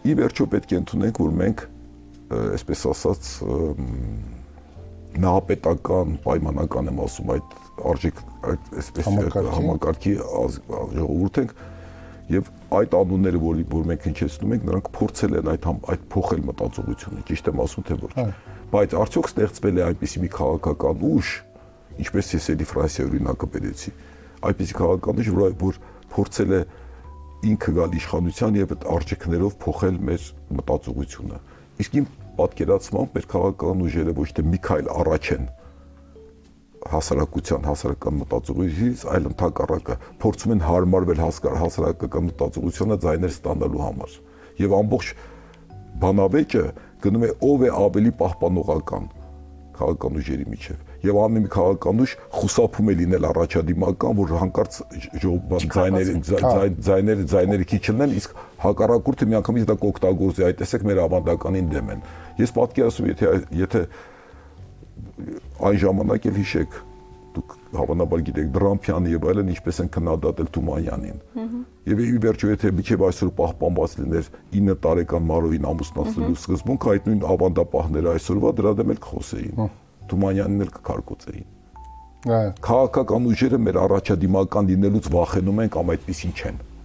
ի վերջո պետք է ընդունենք, որ մենք, այսպես ասած, նահապետական, պայմանական եմ ասում, այդ արժեք, այսպես համակարգի ժողովուրդ ենք, եւ այդ անունները, որ մենք հնչեցնում ենք, նրանք փորձել են այդ փոխել մտածողությունը, ճիշտ եմ ասում, թե ոչ։ Բայց արդյոք ստեղծվել է այնպիսի մի քաղաքական ուժ, ինչպես ես էլի Ֆրանսիայի օրինակը բերեցի, այնպիսի քաղաքական ուժ, որ փորձել է ինքը գալ իշխանության եւ այդ արժեքներով փոխել մեր մտածողությունը։ Իսկ իմ պատկերացմամբ մեր քաղաքական ուժերը ոչ թե մի քայլ առաջ են հասարակական մտածողությունից, այլ ընդհակառակը փորձում են հարմարվել հասարակական մտածողությանը ձայներ ստանալու համար։ Եվ ամբողջ բանավեճը գնում է ով է ավելի պահպանողական քաղաքական ուժերի միջև։ Եվ ամեն մի քաղաքական ուժ խուսափում է լինել առաջադիմական, որ հանկարծ ձայները քիչ լինեն, իսկ հակառակորդը միանգամից դա կօգտագործի, այդ տեսեք մեր ավանդականին դեմ են։ Ես պատկերացնում եթե այն ժամանակ էլ հիշեք, դուք հավանաբար գիտեք Դրամփյանը եւ այլն ինչպես են քննադատել Թումանյանին։ Եվ ի վերջո եթե միջև այսօր պահպանված լիներ 9 տարեկան Մարոյին ամուսնացնելու սկզբունքը, այդ նույն ավանդապահները այսօրվա դրա դեմ էլ կխոսեին։ Թումանյանին էլ կքարկոծեին։ Քաղաքական ուժերը մեր առաջադիմական լինելուց վախենում են կամ այդպեսին չեն։